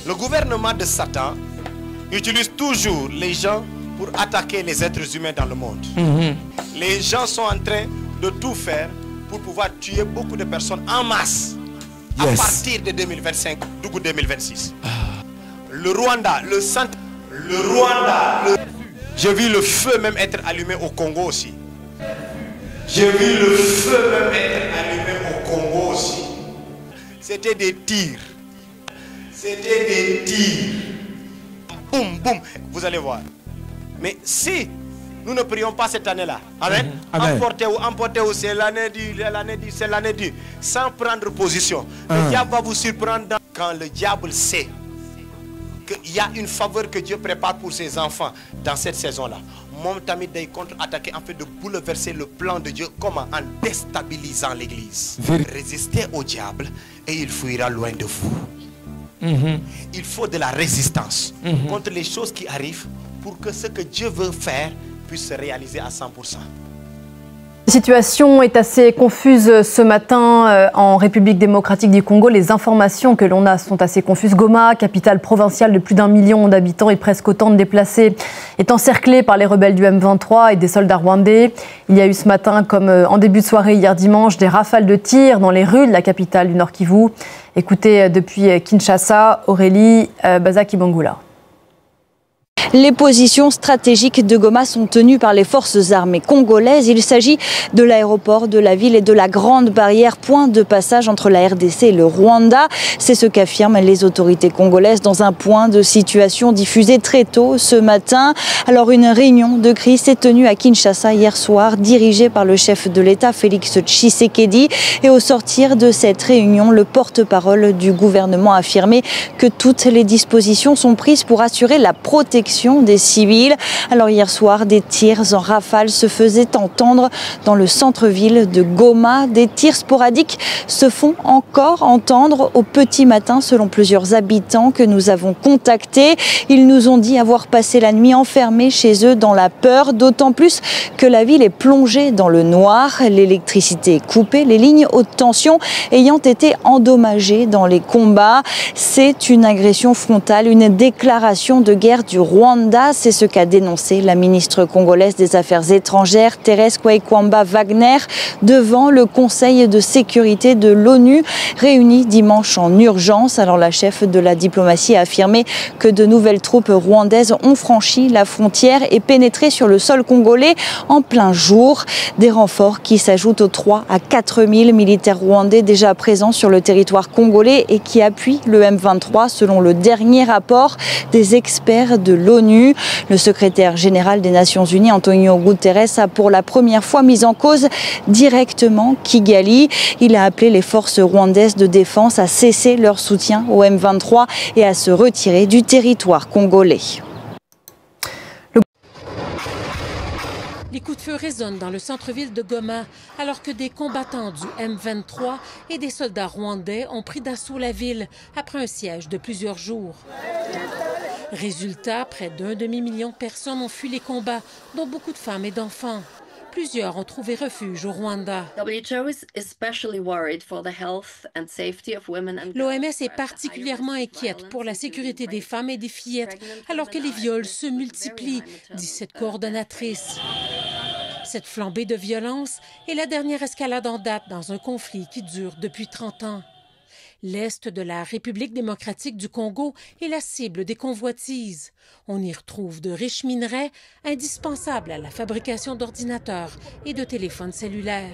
Le gouvernement de Satan utilise toujours les gens pour attaquer les êtres humains dans le monde. Les gens sont en train de tout faire pour pouvoir tuer beaucoup de personnes en masse à partir de 2025, du 2026. Le Rwanda, j'ai vu le feu même être allumé au Congo aussi. J'ai vu le feu même être allumé au Congo aussi. C'était des tirs. C'était des tirs. Boum, boum. Vous allez voir. Mais si nous ne prions pas cette année-là, amen, emportez-vous, c'est l'année du, sans prendre position. Le diable va vous surprendre quand le diable sait qu'il y a une faveur que Dieu prépare pour ses enfants dans cette saison-là. Mon ami day contre-attaquer en fait de bouleverser le plan de Dieu. Comment? En déstabilisant l'église. Résistez au diable et il fuira loin de vous. Il faut de la résistance contre les choses qui arrivent pour que ce que Dieu veut faire puisse se réaliser à 100%. La situation est assez confuse ce matin en République démocratique du Congo. Les informations que l'on a sont assez confuses. Goma, capitale provinciale de plus d'1 million d'habitants et presque autant de déplacés, est encerclée par les rebelles du M23 et des soldats rwandais. Il y a eu ce matin, comme en début de soirée hier dimanche, des rafales de tirs dans les rues de la capitale du Nord Kivu. Écoutez depuis Kinshasa, Aurélie Bazakibangula. Les positions stratégiques de Goma sont tenues par les forces armées congolaises. Il s'agit de l'aéroport, de la ville et de la grande barrière, point de passage entre la RDC et le Rwanda. C'est ce qu'affirment les autorités congolaises dans un point de situation diffusé très tôt ce matin. Alors une réunion de crise s'est tenue à Kinshasa hier soir, dirigée par le chef de l'État Félix Tshisekedi. Et au sortir de cette réunion, le porte-parole du gouvernement a affirmé que toutes les dispositions sont prises pour assurer la protection des civils. Alors hier soir, des tirs en rafale se faisaient entendre dans le centre-ville de Goma. Des tirs sporadiques se font encore entendre au petit matin selon plusieurs habitants que nous avons contactés. Ils nous ont dit avoir passé la nuit enfermés chez eux dans la peur, d'autant plus que la ville est plongée dans le noir. L'électricité est coupée, les lignes haute tension ayant été endommagées dans les combats. C'est une agression frontale, une déclaration de guerre du Rwanda. C'est ce qu'a dénoncé la ministre congolaise des Affaires étrangères, Thérèse Kwaikwamba Wagner, devant le Conseil de sécurité de l'ONU, réuni dimanche en urgence. Alors la chef de la diplomatie a affirmé que de nouvelles troupes rwandaises ont franchi la frontière et pénétré sur le sol congolais en plein jour. Des renforts qui s'ajoutent aux 3 à 4 000 militaires rwandais déjà présents sur le territoire congolais et qui appuient le M23 selon le dernier rapport des experts de l'ONU. Le secrétaire général des Nations Unies, Antonio Guterres, a pour la première fois mis en cause directement Kigali. Il a appelé les forces rwandaises de défense à cesser leur soutien au M23 et à se retirer du territoire congolais. Les coups de feu résonnent dans le centre-ville de Goma alors que des combattants du M23 et des soldats rwandais ont pris d'assaut la ville après un siège de plusieurs jours. Résultat, près d'1 demi-million de personnes ont fui les combats, dont beaucoup de femmes et d'enfants. Plusieurs ont trouvé refuge au Rwanda. L'OMS est particulièrement inquiète pour la sécurité des femmes et des fillettes, alors que les viols se multiplient, dit cette coordonnatrice. Cette flambée de violence est la dernière escalade en date dans un conflit qui dure depuis 30 ans. L'est de la République démocratique du Congo est la cible des convoitises. On y retrouve de riches minerais indispensables à la fabrication d'ordinateurs et de téléphones cellulaires.